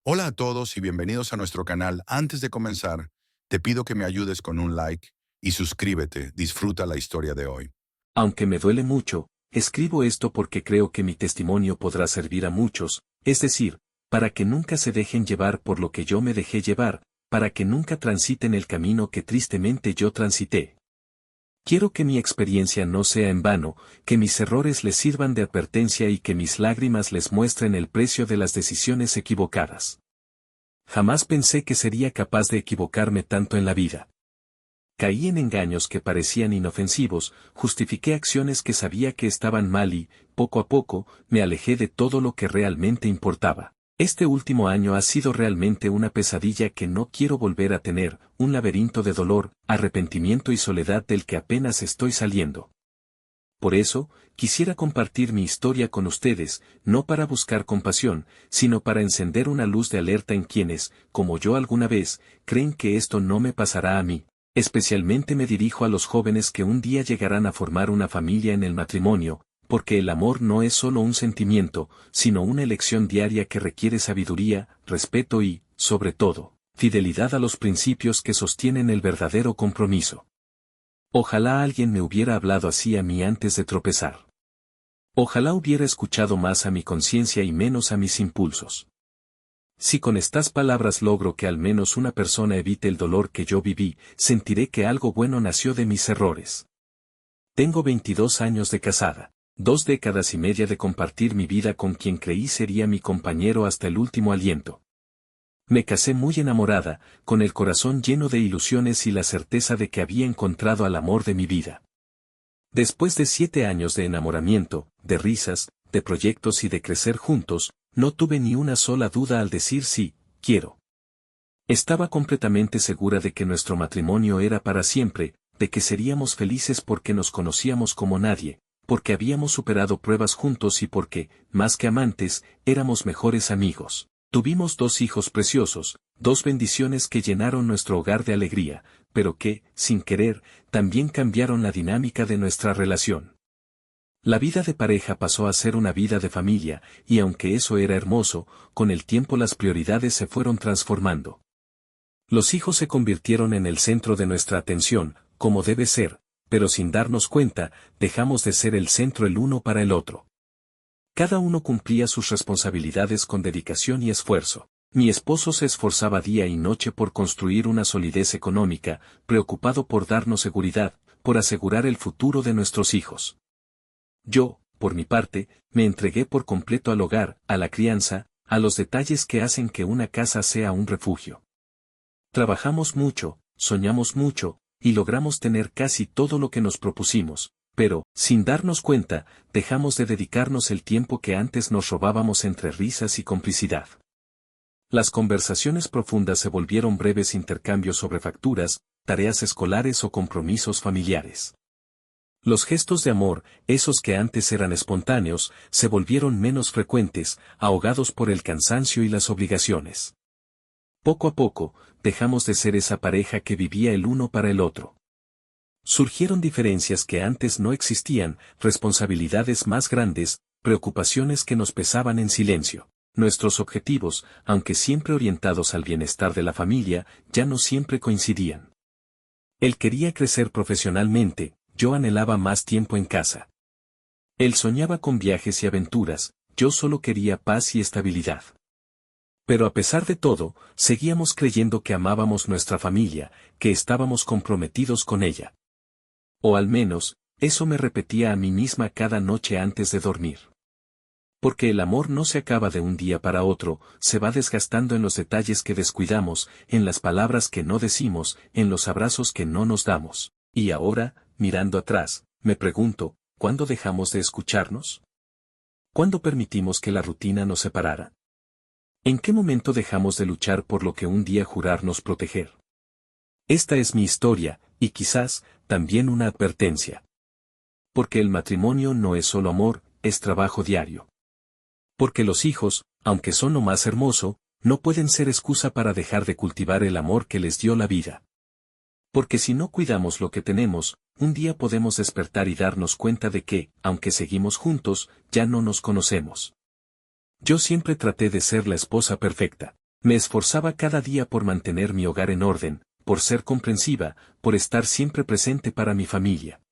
Hola a todos y bienvenidos a nuestro canal. Antes de comenzar, te pido que me ayudes con un like y suscríbete. Disfruta la historia de hoy. Aunque me duele mucho, escribo esto porque creo que mi testimonio podrá servir a muchos, es decir, para que nunca se dejen llevar por lo que yo me dejé llevar, para que nunca transiten el camino que tristemente yo transité. Quiero que mi experiencia no sea en vano, que mis errores les sirvan de advertencia y que mis lágrimas les muestren el precio de las decisiones equivocadas. Jamás pensé que sería capaz de equivocarme tanto en la vida. Caí en engaños que parecían inofensivos, justifiqué acciones que sabía que estaban mal y, poco a poco, me alejé de todo lo que realmente importaba. Este último año ha sido realmente una pesadilla que no quiero volver a tener, un laberinto de dolor, arrepentimiento y soledad del que apenas estoy saliendo. Por eso, quisiera compartir mi historia con ustedes, no para buscar compasión, sino para encender una luz de alerta en quienes, como yo alguna vez, creen que esto no me pasará a mí. Especialmente me dirijo a los jóvenes que un día llegarán a formar una familia en el matrimonio, porque el amor no es solo un sentimiento, sino una elección diaria que requiere sabiduría, respeto y, sobre todo, fidelidad a los principios que sostienen el verdadero compromiso. Ojalá alguien me hubiera hablado así a mí antes de tropezar. Ojalá hubiera escuchado más a mi conciencia y menos a mis impulsos. Si con estas palabras logro que al menos una persona evite el dolor que yo viví, sentiré que algo bueno nació de mis errores. Tengo 22 años de casada, 2 décadas y media de compartir mi vida con quien creí sería mi compañero hasta el último aliento. Me casé muy enamorada, con el corazón lleno de ilusiones y la certeza de que había encontrado al amor de mi vida. Después de 7 años de enamoramiento, de risas, de proyectos y de crecer juntos, no tuve ni una sola duda al decir sí, quiero. Estaba completamente segura de que nuestro matrimonio era para siempre, de que seríamos felices porque nos conocíamos como nadie, porque habíamos superado pruebas juntos y porque, más que amantes, éramos mejores amigos. Tuvimos 2 hijos preciosos, 2 bendiciones que llenaron nuestro hogar de alegría, pero que, sin querer, también cambiaron la dinámica de nuestra relación. La vida de pareja pasó a ser una vida de familia, y aunque eso era hermoso, con el tiempo las prioridades se fueron transformando. Los hijos se convirtieron en el centro de nuestra atención, como debe ser, pero sin darnos cuenta, dejamos de ser el centro el uno para el otro. Cada uno cumplía sus responsabilidades con dedicación y esfuerzo. Mi esposo se esforzaba día y noche por construir una solidez económica, preocupado por darnos seguridad, por asegurar el futuro de nuestros hijos. Yo, por mi parte, me entregué por completo al hogar, a la crianza, a los detalles que hacen que una casa sea un refugio. Trabajamos mucho, soñamos mucho, y logramos tener casi todo lo que nos propusimos, pero, sin darnos cuenta, dejamos de dedicarnos el tiempo que antes nos robábamos entre risas y complicidad. Las conversaciones profundas se volvieron breves intercambios sobre facturas, tareas escolares o compromisos familiares. Los gestos de amor, esos que antes eran espontáneos, se volvieron menos frecuentes, ahogados por el cansancio y las obligaciones. Poco a poco, dejamos de ser esa pareja que vivía el uno para el otro. Surgieron diferencias que antes no existían, responsabilidades más grandes, preocupaciones que nos pesaban en silencio. Nuestros objetivos, aunque siempre orientados al bienestar de la familia, ya no siempre coincidían. Él quería crecer profesionalmente, yo anhelaba más tiempo en casa. Él soñaba con viajes y aventuras, yo solo quería paz y estabilidad. Pero a pesar de todo, seguíamos creyendo que amábamos nuestra familia, que estábamos comprometidos con ella. O al menos, eso me repetía a mí misma cada noche antes de dormir. Porque el amor no se acaba de un día para otro, se va desgastando en los detalles que descuidamos, en las palabras que no decimos, en los abrazos que no nos damos. Y ahora, mirando atrás, me pregunto, ¿cuándo dejamos de escucharnos? ¿Cuándo permitimos que la rutina nos separara? ¿En qué momento dejamos de luchar por lo que un día jurarnos proteger? Esta es mi historia, y quizás, también una advertencia. Porque el matrimonio no es solo amor, es trabajo diario. Porque los hijos, aunque son lo más hermoso, no pueden ser excusa para dejar de cultivar el amor que les dio la vida. Porque si no cuidamos lo que tenemos, un día podemos despertar y darnos cuenta de que, aunque seguimos juntos, ya no nos conocemos. Yo siempre traté de ser la esposa perfecta. Me esforzaba cada día por mantener mi hogar en orden, por ser comprensiva, por estar siempre presente para mi familia.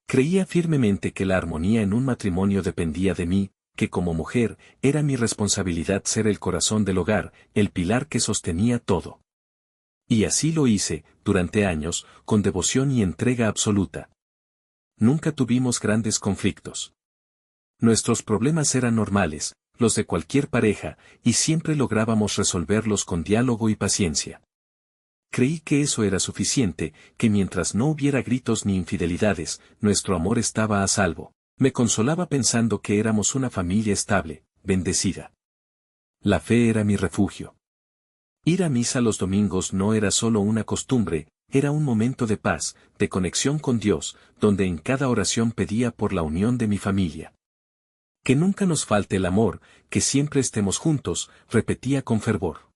Creía firmemente que la armonía en un matrimonio dependía de mí, que como mujer, era mi responsabilidad ser el corazón del hogar, el pilar que sostenía todo. Y así lo hice, durante años, con devoción y entrega absoluta. Nunca tuvimos grandes conflictos. Nuestros problemas eran normales, los de cualquier pareja, y siempre lográbamos resolverlos con diálogo y paciencia. Creí que eso era suficiente, que mientras no hubiera gritos ni infidelidades, nuestro amor estaba a salvo. Me consolaba pensando que éramos una familia estable, bendecida. La fe era mi refugio. Ir a misa los domingos no era solo una costumbre, era un momento de paz, de conexión con Dios, donde en cada oración pedía por la unión de mi familia. Que nunca nos falte el amor, que siempre estemos juntos, repetía con fervor.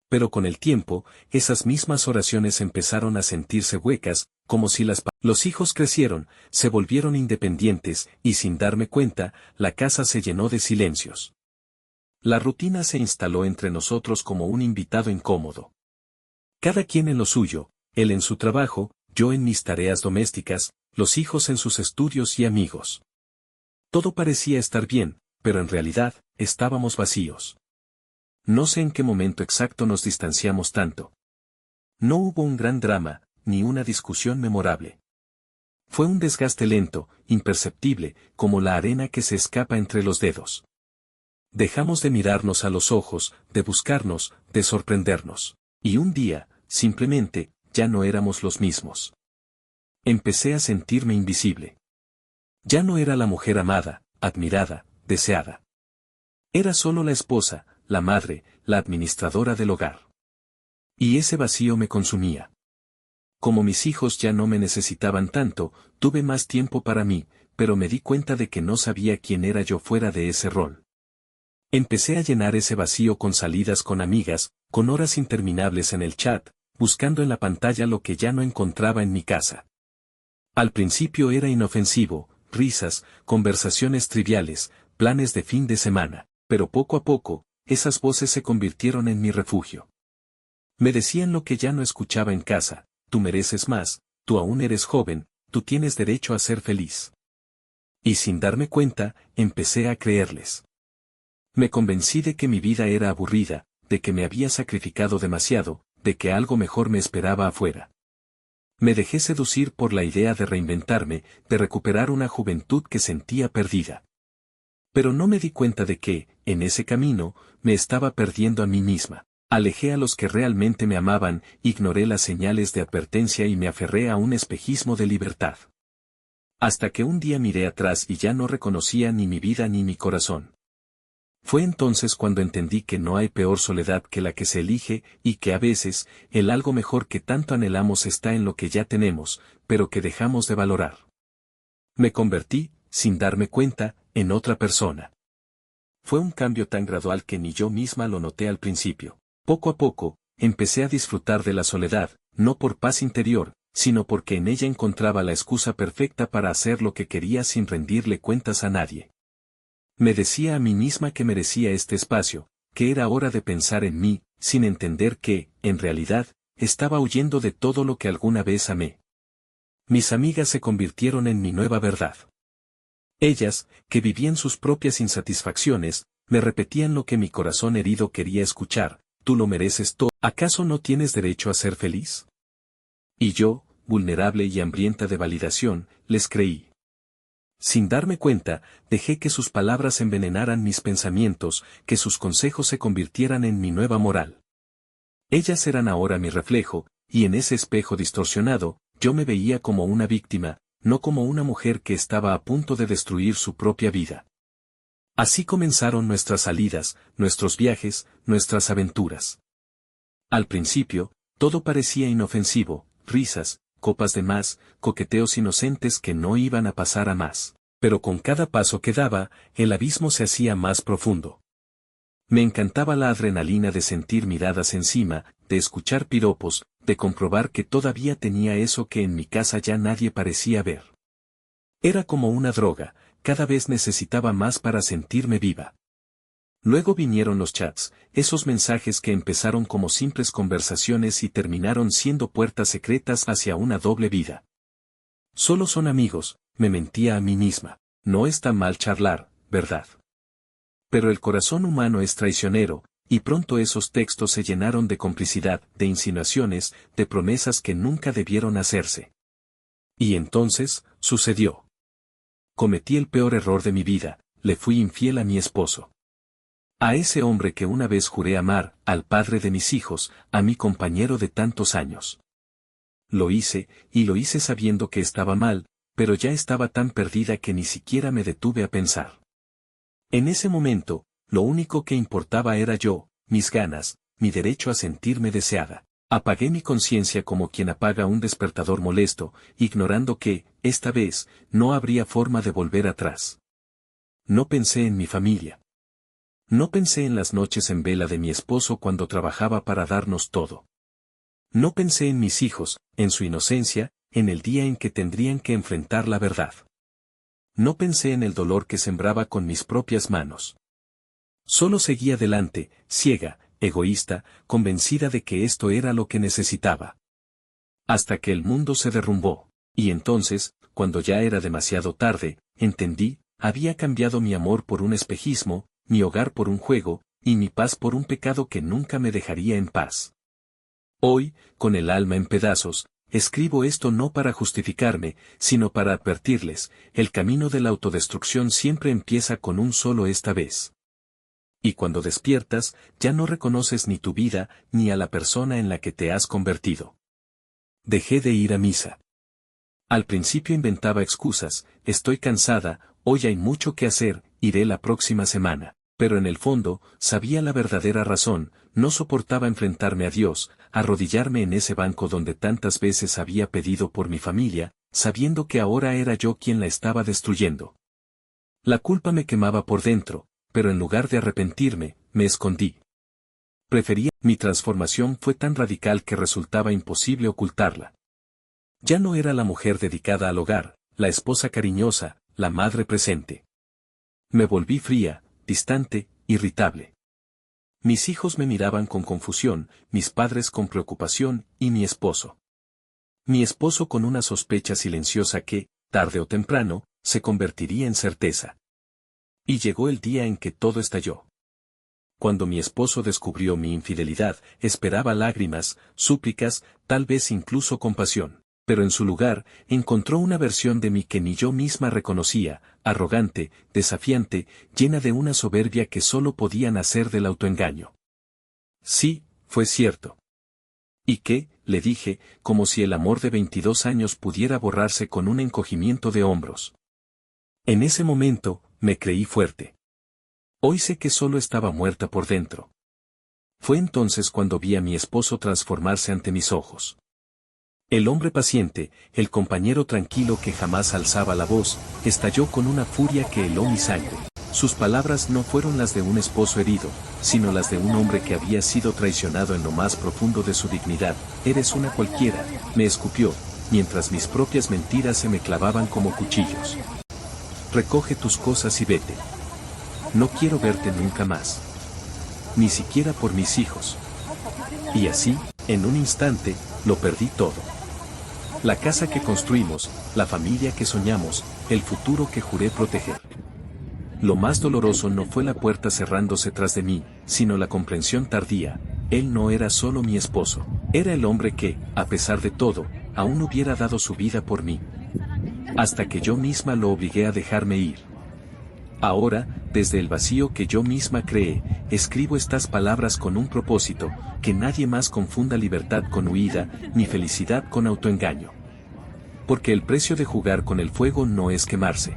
Pero con el tiempo, esas mismas oraciones empezaron a sentirse huecas, como si los hijos crecieron, se volvieron independientes, y sin darme cuenta, la casa se llenó de silencios. La rutina se instaló entre nosotros como un invitado incómodo. Cada quien en lo suyo, él en su trabajo, yo en mis tareas domésticas, los hijos en sus estudios y amigos. Todo parecía estar bien, pero en realidad, estábamos vacíos. No sé en qué momento exacto nos distanciamos tanto. No hubo un gran drama, ni una discusión memorable. Fue un desgaste lento, imperceptible, como la arena que se escapa entre los dedos. Dejamos de mirarnos a los ojos, de buscarnos, de sorprendernos. Y un día, simplemente, ya no éramos los mismos. Empecé a sentirme invisible. Ya no era la mujer amada, admirada, deseada. Era solo la esposa, la madre, la administradora del hogar. Y ese vacío me consumía. Como mis hijos ya no me necesitaban tanto, tuve más tiempo para mí, pero me di cuenta de que no sabía quién era yo fuera de ese rol. Empecé a llenar ese vacío con salidas con amigas, con horas interminables en el chat, buscando en la pantalla lo que ya no encontraba en mi casa. Al principio era inofensivo, risas, conversaciones triviales, planes de fin de semana, pero poco a poco, esas voces se convirtieron en mi refugio. Me decían lo que ya no escuchaba en casa: tú mereces más, tú aún eres joven, tú tienes derecho a ser feliz. Y sin darme cuenta, empecé a creerles. Me convencí de que mi vida era aburrida, de que me había sacrificado demasiado, de que algo mejor me esperaba afuera. Me dejé seducir por la idea de reinventarme, de recuperar una juventud que sentía perdida. Pero no me di cuenta de que, en ese camino, me estaba perdiendo a mí misma. Alejé a los que realmente me amaban, ignoré las señales de advertencia y me aferré a un espejismo de libertad. Hasta que un día miré atrás y ya no reconocía ni mi vida ni mi corazón. Fue entonces cuando entendí que no hay peor soledad que la que se elige, y que a veces, el algo mejor que tanto anhelamos está en lo que ya tenemos, pero que dejamos de valorar. Me convertí, sin darme cuenta, en otra persona. Fue un cambio tan gradual que ni yo misma lo noté al principio. Poco a poco, empecé a disfrutar de la soledad, no por paz interior, sino porque en ella encontraba la excusa perfecta para hacer lo que quería sin rendirle cuentas a nadie. Me decía a mí misma que merecía este espacio, que era hora de pensar en mí, sin entender que, en realidad, estaba huyendo de todo lo que alguna vez amé. Mis amigas se convirtieron en mi nueva verdad. Ellas, que vivían sus propias insatisfacciones, me repetían lo que mi corazón herido quería escuchar: tú lo mereces todo. ¿Acaso no tienes derecho a ser feliz? Y yo, vulnerable y hambrienta de validación, les creí. Sin darme cuenta, dejé que sus palabras envenenaran mis pensamientos, que sus consejos se convirtieran en mi nueva moral. Ellas eran ahora mi reflejo, y en ese espejo distorsionado, yo me veía como una víctima, no como una mujer que estaba a punto de destruir su propia vida. Así comenzaron nuestras salidas, nuestros viajes, nuestras aventuras. Al principio, todo parecía inofensivo: risas, copas de más, coqueteos inocentes que no iban a pasar a más. Pero con cada paso que daba, el abismo se hacía más profundo. Me encantaba la adrenalina de sentir miradas encima, de escuchar piropos, de comprobar que todavía tenía eso que en mi casa ya nadie parecía ver. Era como una droga, cada vez necesitaba más para sentirme viva. Luego vinieron los chats, esos mensajes que empezaron como simples conversaciones y terminaron siendo puertas secretas hacia una doble vida. Solo son amigos, me mentía a mí misma. No está mal charlar, ¿verdad? Pero el corazón humano es traicionero, y pronto esos textos se llenaron de complicidad, de insinuaciones, de promesas que nunca debieron hacerse. Y entonces, sucedió. Cometí el peor error de mi vida, le fui infiel a mi esposo. A ese hombre que una vez juré amar, al padre de mis hijos, a mi compañero de tantos años. Lo hice, y lo hice sabiendo que estaba mal, pero ya estaba tan perdida que ni siquiera me detuve a pensar. En ese momento, lo único que importaba era yo, mis ganas, mi derecho a sentirme deseada. Apagué mi conciencia como quien apaga un despertador molesto, ignorando que, esta vez, no habría forma de volver atrás. No pensé en mi familia. No pensé en las noches en vela de mi esposo cuando trabajaba para darnos todo. No pensé en mis hijos, en su inocencia, en el día en que tendrían que enfrentar la verdad. No pensé en el dolor que sembraba con mis propias manos. Solo seguí adelante, ciega, egoísta, convencida de que esto era lo que necesitaba. Hasta que el mundo se derrumbó, y entonces, cuando ya era demasiado tarde, entendí, había cambiado mi amor por un espejismo, mi hogar por un juego, y mi paz por un pecado que nunca me dejaría en paz. Hoy, con el alma en pedazos, escribo esto no para justificarme, sino para advertirles, el camino de la autodestrucción siempre empieza con un solo esta vez. Y cuando despiertas, ya no reconoces ni tu vida, ni a la persona en la que te has convertido. Dejé de ir a misa. Al principio inventaba excusas, estoy cansada, hoy hay mucho que hacer, iré la próxima semana. Pero en el fondo, sabía la verdadera razón, no soportaba enfrentarme a Dios, arrodillarme en ese banco donde tantas veces había pedido por mi familia, sabiendo que ahora era yo quien la estaba destruyendo. La culpa me quemaba por dentro, pero en lugar de arrepentirme, me escondí. Mi transformación fue tan radical que resultaba imposible ocultarla. Ya no era la mujer dedicada al hogar, la esposa cariñosa, la madre presente. Me volví fría, distante, irritable. Mis hijos me miraban con confusión, mis padres con preocupación, y mi esposo. Mi esposo con una sospecha silenciosa que, tarde o temprano, se convertiría en certeza. Y llegó el día en que todo estalló. Cuando mi esposo descubrió mi infidelidad, esperaba lágrimas, súplicas, tal vez incluso compasión. Pero en su lugar, encontró una versión de mí que ni yo misma reconocía, arrogante, desafiante, llena de una soberbia que solo podía nacer del autoengaño. Sí, fue cierto. ¿Y qué?, le dije, como si el amor de 22 años pudiera borrarse con un encogimiento de hombros. En ese momento, me creí fuerte. Hoy sé que solo estaba muerta por dentro. Fue entonces cuando vi a mi esposo transformarse ante mis ojos. El hombre paciente, el compañero tranquilo que jamás alzaba la voz, estalló con una furia que heló mi sangre. Sus palabras no fueron las de un esposo herido, sino las de un hombre que había sido traicionado en lo más profundo de su dignidad. Eres una cualquiera, me escupió, mientras mis propias mentiras se me clavaban como cuchillos. Recoge tus cosas y vete. No quiero verte nunca más. Ni siquiera por mis hijos. Y así, en un instante, lo perdí todo. La casa que construimos, la familia que soñamos, el futuro que juré proteger. Lo más doloroso no fue la puerta cerrándose tras de mí, sino la comprensión tardía. Él no era solo mi esposo, era el hombre que, a pesar de todo, aún hubiera dado su vida por mí. Hasta que yo misma lo obligué a dejarme ir. Ahora, desde el vacío que yo misma creé, escribo estas palabras con un propósito, que nadie más confunda libertad con huida, ni felicidad con autoengaño. Porque el precio de jugar con el fuego no es quemarse.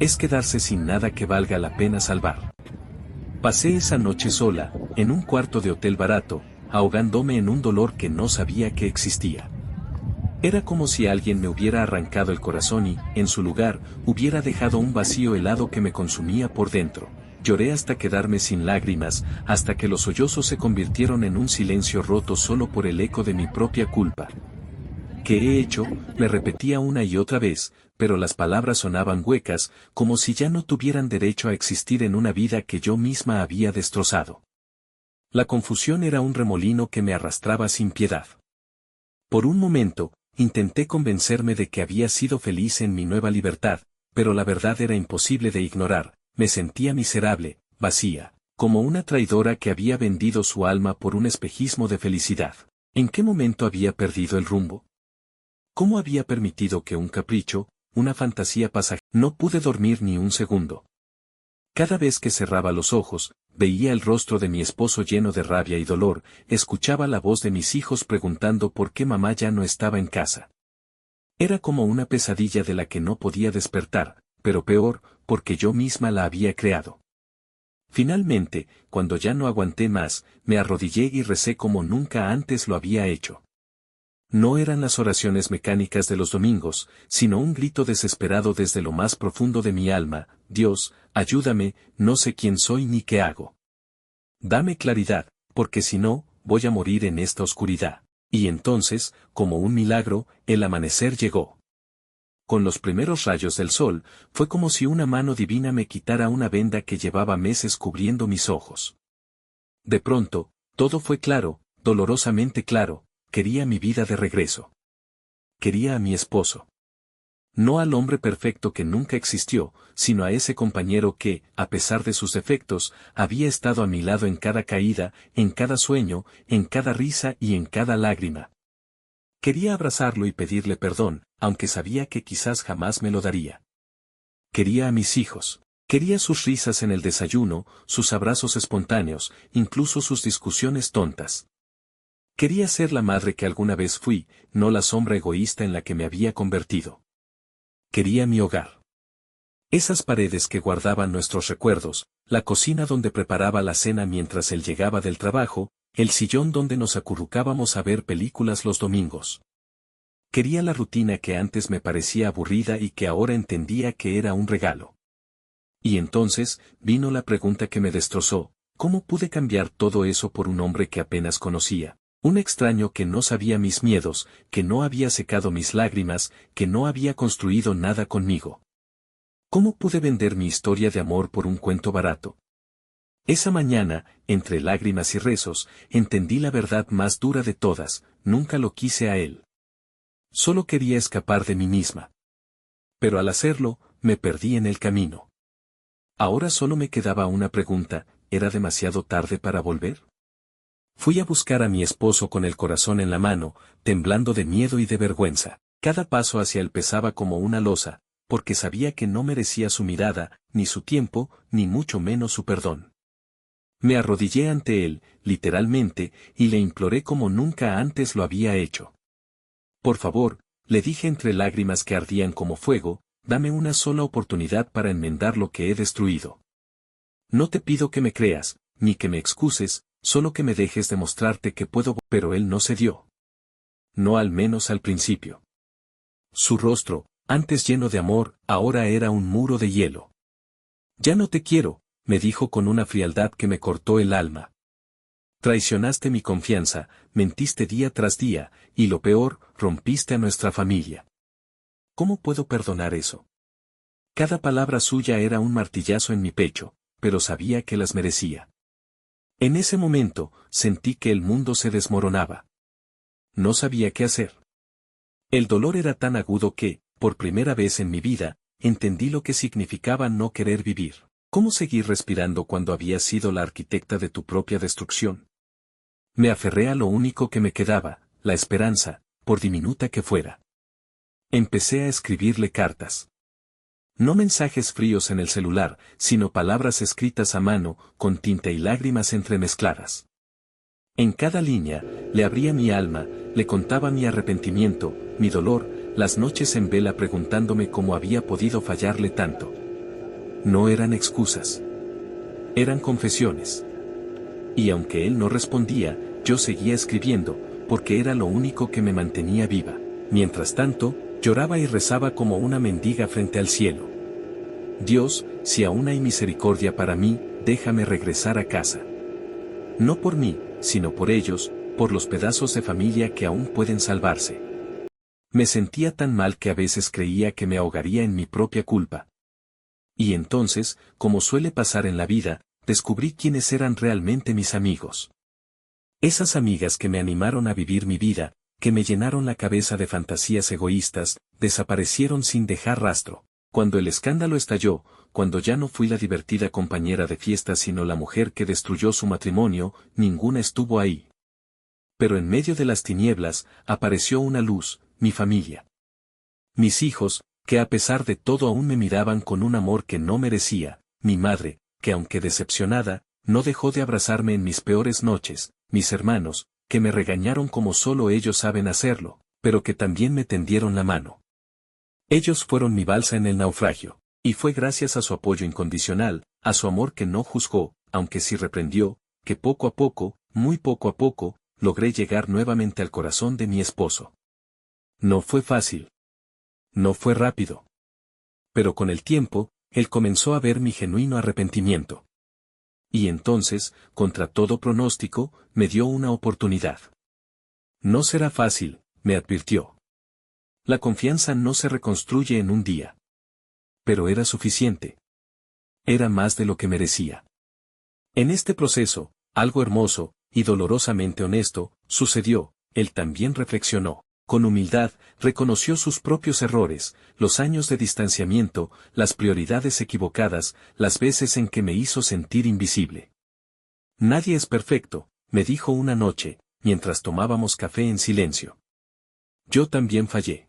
Es quedarse sin nada que valga la pena salvar. Pasé esa noche sola, en un cuarto de hotel barato, ahogándome en un dolor que no sabía que existía. Era como si alguien me hubiera arrancado el corazón y, en su lugar, hubiera dejado un vacío helado que me consumía por dentro. Lloré hasta quedarme sin lágrimas, hasta que los sollozos se convirtieron en un silencio roto solo por el eco de mi propia culpa. ¿Qué he hecho?, me repetía una y otra vez, pero las palabras sonaban huecas, como si ya no tuvieran derecho a existir en una vida que yo misma había destrozado. La confusión era un remolino que me arrastraba sin piedad. Por un momento, intenté convencerme de que había sido feliz en mi nueva libertad, pero la verdad era imposible de ignorar. Me sentía miserable, vacía, como una traidora que había vendido su alma por un espejismo de felicidad. ¿En qué momento había perdido el rumbo? ¿Cómo había permitido que un capricho, una fantasía pasajera? No pude dormir ni un segundo. Cada vez que cerraba los ojos, veía el rostro de mi esposo lleno de rabia y dolor, escuchaba la voz de mis hijos preguntando por qué mamá ya no estaba en casa. Era como una pesadilla de la que no podía despertar, pero peor, porque yo misma la había creado. Finalmente, cuando ya no aguanté más, me arrodillé y recé como nunca antes lo había hecho. No eran las oraciones mecánicas de los domingos, sino un grito desesperado desde lo más profundo de mi alma: Dios, ayúdame, no sé quién soy ni qué hago. Dame claridad, porque si no, voy a morir en esta oscuridad. Y entonces, como un milagro, el amanecer llegó. Con los primeros rayos del sol, fue como si una mano divina me quitara una venda que llevaba meses cubriendo mis ojos. De pronto, todo fue claro, dolorosamente claro. Quería mi vida de regreso. Quería a mi esposo. No al hombre perfecto que nunca existió, sino a ese compañero que, a pesar de sus defectos, había estado a mi lado en cada caída, en cada sueño, en cada risa y en cada lágrima. Quería abrazarlo y pedirle perdón, aunque sabía que quizás jamás me lo daría. Quería a mis hijos. Quería sus risas en el desayuno, sus abrazos espontáneos, incluso sus discusiones tontas. Quería ser la madre que alguna vez fui, no la sombra egoísta en la que me había convertido. Quería mi hogar. Esas paredes que guardaban nuestros recuerdos, la cocina donde preparaba la cena mientras él llegaba del trabajo, el sillón donde nos acurrucábamos a ver películas los domingos. Quería la rutina que antes me parecía aburrida y que ahora entendía que era un regalo. Y entonces, vino la pregunta que me destrozó: ¿cómo pude cambiar todo eso por un hombre que apenas conocía? Un extraño que no sabía mis miedos, que no había secado mis lágrimas, que no había construido nada conmigo. ¿Cómo pude vender mi historia de amor por un cuento barato? Esa mañana, entre lágrimas y rezos, entendí la verdad más dura de todas: nunca lo quise a él. Solo quería escapar de mí misma. Pero al hacerlo, me perdí en el camino. Ahora solo me quedaba una pregunta: ¿era demasiado tarde para volver? Fui a buscar a mi esposo con el corazón en la mano, temblando de miedo y de vergüenza. Cada paso hacia él pesaba como una losa, porque sabía que no merecía su mirada, ni su tiempo, ni mucho menos su perdón. Me arrodillé ante él, literalmente, y le imploré como nunca antes lo había hecho. Por favor, le dije entre lágrimas que ardían como fuego, dame una sola oportunidad para enmendar lo que he destruido. No te pido que me creas, ni que me excuses, solo que me dejes demostrarte que puedo. Pero él no cedió. No, al menos al principio. Su rostro, antes lleno de amor, ahora era un muro de hielo. Ya no te quiero, me dijo con una frialdad que me cortó el alma. Traicionaste mi confianza, mentiste día tras día, y lo peor, rompiste a nuestra familia. ¿Cómo puedo perdonar eso? Cada palabra suya era un martillazo en mi pecho, pero sabía que las merecía. En ese momento, sentí que el mundo se desmoronaba. No sabía qué hacer. El dolor era tan agudo que, por primera vez en mi vida, entendí lo que significaba no querer vivir. ¿Cómo seguir respirando cuando habías sido la arquitecta de tu propia destrucción? Me aferré a lo único que me quedaba, la esperanza, por diminuta que fuera. Empecé a escribirle cartas. No mensajes fríos en el celular, sino palabras escritas a mano, con tinta y lágrimas entremezcladas. En cada línea, le abría mi alma, le contaba mi arrepentimiento, mi dolor, las noches en vela preguntándome cómo había podido fallarle tanto. No eran excusas. Eran confesiones. Y aunque él no respondía, yo seguía escribiendo, porque era lo único que me mantenía viva. Mientras tanto, lloraba y rezaba como una mendiga frente al cielo. Dios, si aún hay misericordia para mí, déjame regresar a casa. No por mí, sino por ellos, por los pedazos de familia que aún pueden salvarse. Me sentía tan mal que a veces creía que me ahogaría en mi propia culpa. Y entonces, como suele pasar en la vida, descubrí quiénes eran realmente mis amigos. Esas amigas que me animaron a vivir mi vida, que me llenaron la cabeza de fantasías egoístas, desaparecieron sin dejar rastro. Cuando el escándalo estalló, cuando ya no fui la divertida compañera de fiesta sino la mujer que destruyó su matrimonio, ninguna estuvo ahí. Pero en medio de las tinieblas, apareció una luz, mi familia. Mis hijos, que a pesar de todo aún me miraban con un amor que no merecía, mi madre, que aunque decepcionada, no dejó de abrazarme en mis peores noches, mis hermanos, que me regañaron como solo ellos saben hacerlo, pero que también me tendieron la mano. Ellos fueron mi balsa en el naufragio, y fue gracias a su apoyo incondicional, a su amor que no juzgó, aunque sí reprendió, que poco a poco, muy poco a poco, logré llegar nuevamente al corazón de mi esposo. No fue fácil. No fue rápido. Pero con el tiempo, él comenzó a ver mi genuino arrepentimiento. Y entonces, contra todo pronóstico, me dio una oportunidad. No será fácil, me advirtió. La confianza no se reconstruye en un día. Pero era suficiente. Era más de lo que merecía. En este proceso, algo hermoso, y dolorosamente honesto, sucedió. Él también reflexionó. Con humildad, reconoció sus propios errores, los años de distanciamiento, las prioridades equivocadas, las veces en que me hizo sentir invisible. Nadie es perfecto, me dijo una noche, mientras tomábamos café en silencio. Yo también fallé.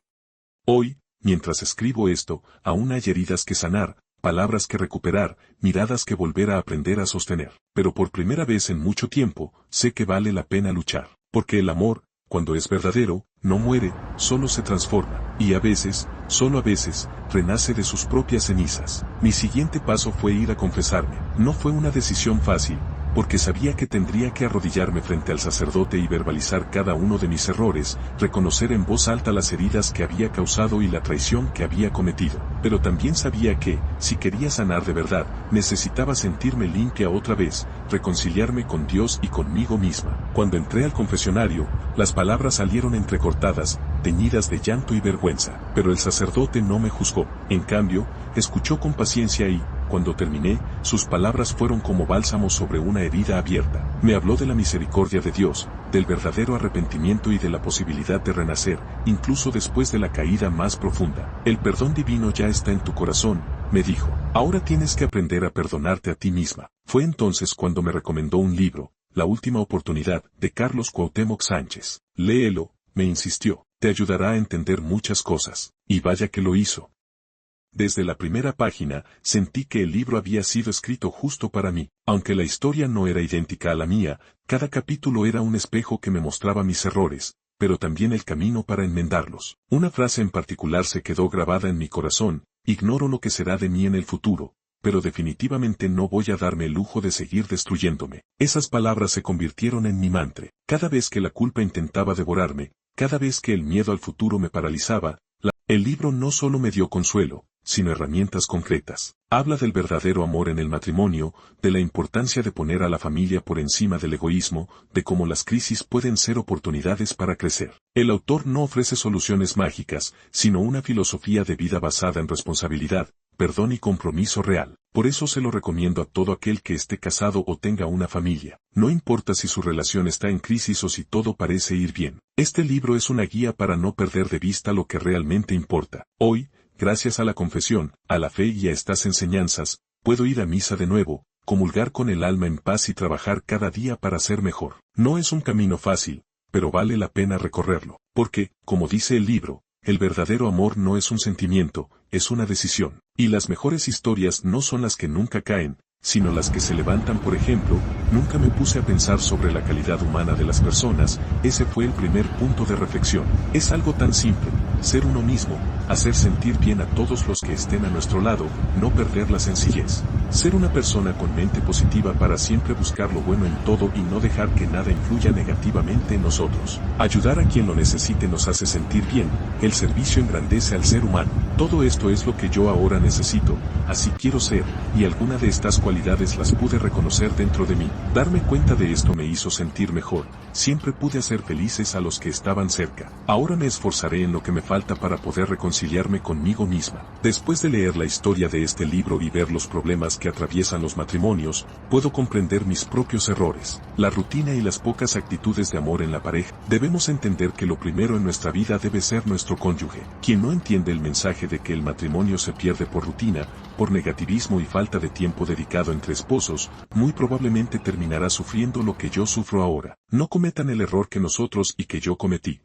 Hoy, mientras escribo esto, aún hay heridas que sanar, palabras que recuperar, miradas que volver a aprender a sostener. Pero por primera vez en mucho tiempo, sé que vale la pena luchar. Porque el amor, cuando es verdadero, no muere, solo se transforma, y a veces, solo a veces, renace de sus propias cenizas. Mi siguiente paso fue ir a confesarme. No fue una decisión fácil, porque sabía que tendría que arrodillarme frente al sacerdote y verbalizar cada uno de mis errores, reconocer en voz alta las heridas que había causado y la traición que había cometido. Pero también sabía que, si quería sanar de verdad, necesitaba sentirme limpia otra vez, reconciliarme con Dios y conmigo misma. Cuando entré al confesionario, las palabras salieron entrecortadas, teñidas de llanto y vergüenza. Pero el sacerdote no me juzgó. En cambio, escuchó con paciencia y, cuando terminé, sus palabras fueron como bálsamo sobre una herida abierta. Me habló de la misericordia de Dios, del verdadero arrepentimiento y de la posibilidad de renacer, incluso después de la caída más profunda. El perdón divino ya está en tu corazón, me dijo. Ahora tienes que aprender a perdonarte a ti misma. Fue entonces cuando me recomendó un libro, La última oportunidad, de Carlos Cuauhtémoc Sánchez. Léelo, me insistió, te ayudará a entender muchas cosas. Y vaya que lo hizo. Desde la primera página, sentí que el libro había sido escrito justo para mí. Aunque la historia no era idéntica a la mía, cada capítulo era un espejo que me mostraba mis errores, pero también el camino para enmendarlos. Una frase en particular se quedó grabada en mi corazón: ignoro lo que será de mí en el futuro, pero definitivamente no voy a darme el lujo de seguir destruyéndome. Esas palabras se convirtieron en mi mantra. Cada vez que la culpa intentaba devorarme, cada vez que el miedo al futuro me paralizaba, el libro no solo me dio consuelo, sino herramientas concretas. Habla del verdadero amor en el matrimonio, de la importancia de poner a la familia por encima del egoísmo, de cómo las crisis pueden ser oportunidades para crecer. El autor no ofrece soluciones mágicas, sino una filosofía de vida basada en responsabilidad, perdón y compromiso real. Por eso se lo recomiendo a todo aquel que esté casado o tenga una familia. No importa si su relación está en crisis o si todo parece ir bien. Este libro es una guía para no perder de vista lo que realmente importa. Hoy, gracias a la confesión, a la fe y a estas enseñanzas, puedo ir a misa de nuevo, comulgar con el alma en paz y trabajar cada día para ser mejor. No es un camino fácil, pero vale la pena recorrerlo. Porque, como dice el libro, el verdadero amor no es un sentimiento, es una decisión. Y las mejores historias no son las que nunca caen, sino las que se levantan. Por ejemplo, nunca me puse a pensar sobre la calidad humana de las personas. Ese fue el primer punto de reflexión. Es algo tan simple, ser uno mismo, hacer sentir bien a todos los que estén a nuestro lado, no perder la sencillez. Ser una persona con mente positiva para siempre buscar lo bueno en todo y no dejar que nada influya negativamente en nosotros. Ayudar a quien lo necesite nos hace sentir bien, el servicio engrandece al ser humano. Todo esto es lo que yo ahora necesito, así quiero ser, y alguna de estas cualidades las pude reconocer dentro de mí. Darme cuenta de esto me hizo sentir mejor, siempre pude hacer felices a los que estaban cerca. Ahora me esforzaré en lo que me falta para poder reconciliarme conmigo misma. Después de leer la historia de este libro y ver los problemas que atraviesan los matrimonios, puedo comprender mis propios errores. La rutina y las pocas actitudes de amor en la pareja. Debemos entender que lo primero en nuestra vida debe ser nuestro cónyuge. Quien no entiende el mensaje de que el matrimonio se pierde por rutina, por negativismo y falta de tiempo dedicado entre esposos, muy probablemente terminará sufriendo lo que yo sufro ahora. No cometan el error que nosotros y que yo cometí.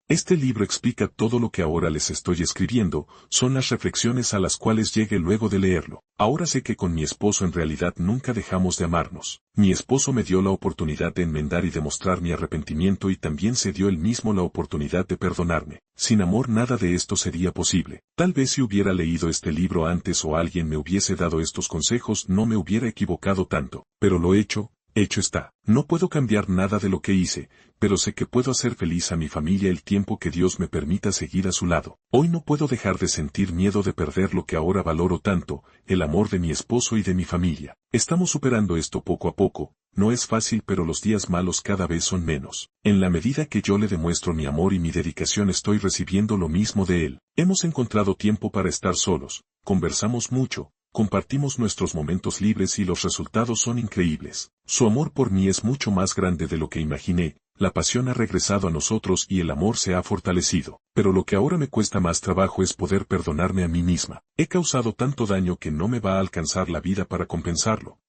Este libro explica todo lo que ahora les estoy escribiendo, son las reflexiones a las cuales llegué luego de leerlo. Ahora sé que con mi esposo en realidad nunca dejamos de amarnos. Mi esposo me dio la oportunidad de enmendar y demostrar mi arrepentimiento y también se dio él mismo la oportunidad de perdonarme. Sin amor nada de esto sería posible. Tal vez si hubiera leído este libro antes o alguien me hubiese dado estos consejos no me hubiera equivocado tanto. Pero lo hecho está. No puedo cambiar nada de lo que hice, pero sé que puedo hacer feliz a mi familia el tiempo que Dios me permita seguir a su lado. Hoy no puedo dejar de sentir miedo de perder lo que ahora valoro tanto, el amor de mi esposo y de mi familia. Estamos superando esto poco a poco, no es fácil pero los días malos cada vez son menos. En la medida que yo le demuestro mi amor y mi dedicación estoy recibiendo lo mismo de él. Hemos encontrado tiempo para estar solos, conversamos mucho. Compartimos nuestros momentos libres y los resultados son increíbles. Su amor por mí es mucho más grande de lo que imaginé, la pasión ha regresado a nosotros y el amor se ha fortalecido. Pero lo que ahora me cuesta más trabajo es poder perdonarme a mí misma. He causado tanto daño que no me va a alcanzar la vida para compensarlo.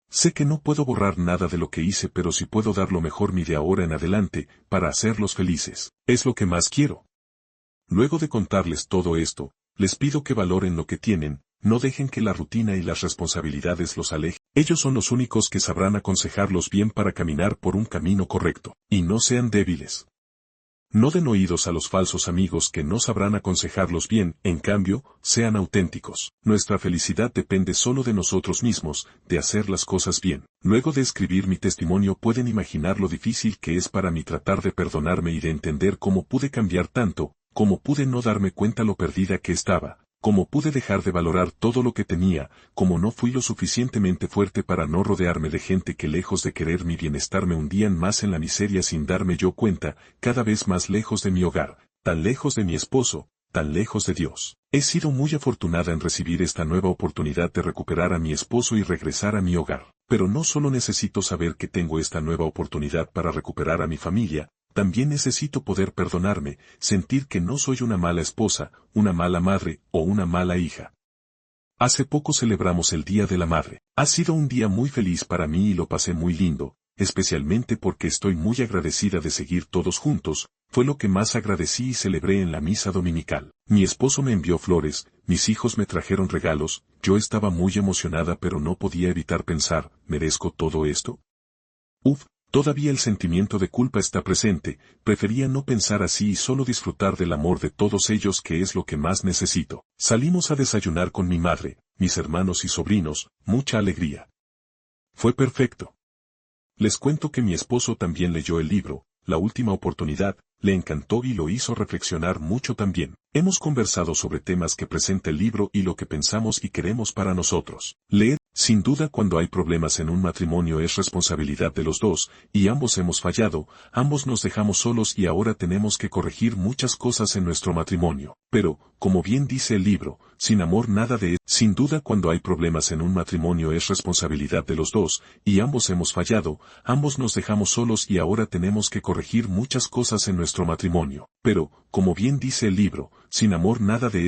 Sé que no puedo borrar nada de lo que hice pero sí puedo dar lo mejor de ahora en adelante, para hacerlos felices. Es lo que más quiero. Luego de contarles todo esto, les pido que valoren lo que tienen. No dejen que la rutina y las responsabilidades los alejen. Ellos son los únicos que sabrán aconsejarlos bien para caminar por un camino correcto. Y no sean débiles. No den oídos a los falsos amigos que no sabrán aconsejarlos bien, en cambio, sean auténticos. Nuestra felicidad depende solo de nosotros mismos, de hacer las cosas bien. Luego de escribir mi testimonio pueden imaginar lo difícil que es para mí tratar de perdonarme y de entender cómo pude cambiar tanto, cómo pude no darme cuenta lo perdida que estaba. Cómo pude dejar de valorar todo lo que tenía, cómo no fui lo suficientemente fuerte para no rodearme de gente que lejos de querer mi bienestar me hundían más en la miseria sin darme yo cuenta, cada vez más lejos de mi hogar, tan lejos de mi esposo, tan lejos de Dios. He sido muy afortunada en recibir esta nueva oportunidad de recuperar a mi esposo y regresar a mi hogar. Pero no solo necesito saber que tengo esta nueva oportunidad para recuperar a mi familia, también necesito poder perdonarme, sentir que no soy una mala esposa, una mala madre o una mala hija. Hace poco celebramos el Día de la Madre. Ha sido un día muy feliz para mí y lo pasé muy lindo, especialmente porque estoy muy agradecida de seguir todos juntos, fue lo que más agradecí y celebré en la misa dominical. Mi esposo me envió flores, mis hijos me trajeron regalos, yo estaba muy emocionada pero no podía evitar pensar, ¿merezco todo esto? Todavía el sentimiento de culpa está presente, prefería no pensar así y solo disfrutar del amor de todos ellos que es lo que más necesito. Salimos a desayunar con mi madre, mis hermanos y sobrinos, mucha alegría. Fue perfecto. Les cuento que mi esposo también leyó el libro, La Última Oportunidad, le encantó y lo hizo reflexionar mucho también. Hemos conversado sobre temas que presenta el libro y lo que pensamos y queremos para nosotros. Leer, sin duda cuando hay problemas en un matrimonio es responsabilidad de los dos, y ambos hemos fallado, ambos nos dejamos solos y ahora tenemos que corregir muchas cosas en nuestro matrimonio. Pero, como bien dice el libro, sin amor nada de... Sin duda cuando hay problemas en un matrimonio es responsabilidad de los dos, y ambos hemos fallado, ambos nos dejamos solos y ahora tenemos que corregir muchas cosas en nuestro matrimonio. Pero, como bien dice el libro, sin amor nada de